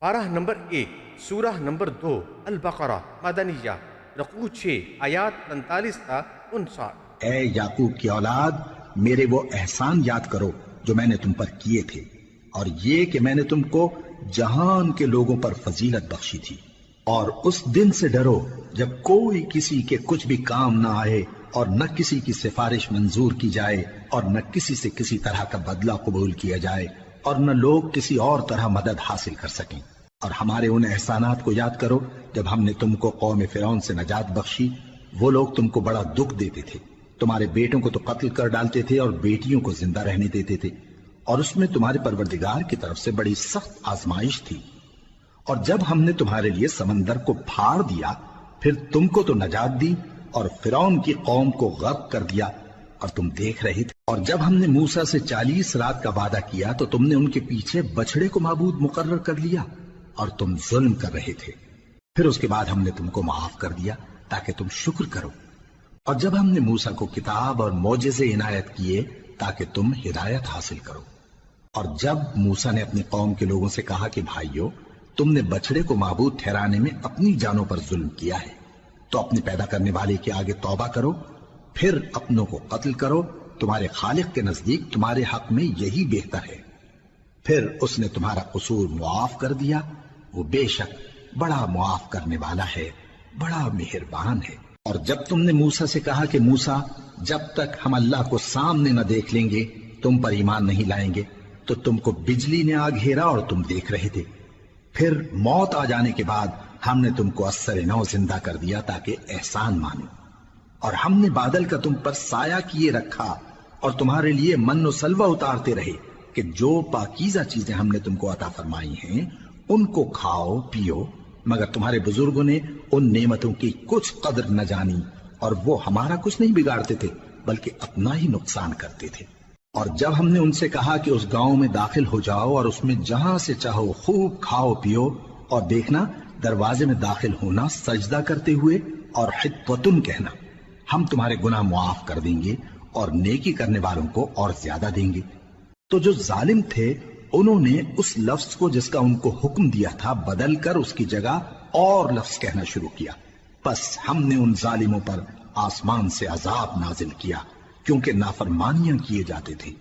پارہ نمبر 1، سورہ نمبر 2 البقرہ مدنیہ، رکوع 6، آیات 45 تا 59۔ اے یعقوب کی اولاد، میرے وہ احسان یاد کرو جو میں نے تم پر کیے تھے، اور یہ کہ میں نے تم کو جہان کے لوگوں پر فضیلت بخشی تھی۔ اور اس دن سے ڈرو جب کوئی کسی کے کچھ بھی کام نہ آئے، اور نہ کسی کی سفارش منظور کی جائے، اور نہ کسی سے کسی طرح کا بدلہ قبول کیا جائے، اور نہ لوگ کسی اور طرح مدد حاصل کر سکیں۔ اور ہمارے ان احسانات کو یاد کرو جب ہم نے تم کو قوم فرعون سے نجات بخشی۔ وہ لوگ تم کو بڑا دکھ دیتے تھے، تمہارے بیٹوں کو تو قتل کر ڈالتے تھے اور بیٹیوں کو زندہ رہنے دیتے تھے، اور اس میں تمہارے پروردگار کی طرف سے بڑی سخت آزمائش تھی۔ اور جب ہم نے تمہارے لیے سمندر کو پھاڑ دیا، پھر تم کو تو نجات دی اور فرعون کی قوم کو غرق کر دیا، اور تم دیکھ رہے تھے۔ اور جب ہم نے موسیٰ سے 40 رات کا وعدہ کیا تو تم نے ان کے پیچھے بچڑے کو معبود مقرر کر لیا، اور تم ظلم کر رہے تھے۔ پھر اس کے بعد ہم نے تم کو معاف کر دیا تاکہ تم شکر کرو۔ اور جب ہم نے موسیٰ کو کتاب اور معجزے عنایت کیے تاکہ تم ہدایت حاصل کرو۔ اور جب موسیٰ نے اپنی قوم کے لوگوں سے کہا کہ بھائیو، تم نے بچڑے کو معبود ٹھہرانے میں اپنی جانوں پر ظلم کیا ہے، تو اپنے پیدا کرنے والے کے آگے توبہ کرو، پھر اپنوں کو قتل کرو، تمہارے خالق کے نزدیک تمہارے حق میں یہی بہتر ہے۔ پھر اس نے تمہارا قصور معاف کر دیا، وہ بے شک بڑا معاف کرنے والا ہے، بڑا مہربان ہے۔ اور جب تم نے موسیٰ سے کہا کہ موسیٰ، جب تک ہم اللہ کو سامنے نہ دیکھ لیں گے تم پر ایمان نہیں لائیں گے، تو تم کو بجلی نے آ گھیرا اور تم دیکھ رہے تھے۔ پھر موت آ جانے کے بعد ہم نے تم کو اثر نو زندہ کر دیا تاکہ احسان مانو۔ اور ہم نے بادل کا تم پر سایہ کیے رکھا اور تمہارے لیے من و سلوہ اتارتے رہے کہ جو پاکیزہ چیزیں ہم نے تم کو عطا فرمائی ہیں ان کو کھاؤ پیو، مگر تمہارے بزرگوں نے ان نعمتوں کی کچھ قدر نہ جانی، اور وہ ہمارا کچھ نہیں بگاڑتے تھے بلکہ اپنا ہی نقصان کرتے تھے۔ اور جب ہم نے ان سے کہا کہ اس گاؤں میں داخل ہو جاؤ اور اس میں جہاں سے چاہو خوب کھاؤ پیو، اور دیکھنا دروازے میں داخل ہونا سجدہ کرتے ہوئے اور حطوۃن کہنا، ہم تمہارے گناہ معاف کر دیں گے اور نیکی کرنے والوں کو اور زیادہ دیں گے۔ تو جو ظالم تھے انہوں نے اس لفظ کو جس کا ان کو حکم دیا تھا بدل کر اس کی جگہ اور لفظ کہنا شروع کیا، پس ہم نے ان ظالموں پر آسمان سے عذاب نازل کیا کیونکہ نافرمانیاں کیے جاتے تھے۔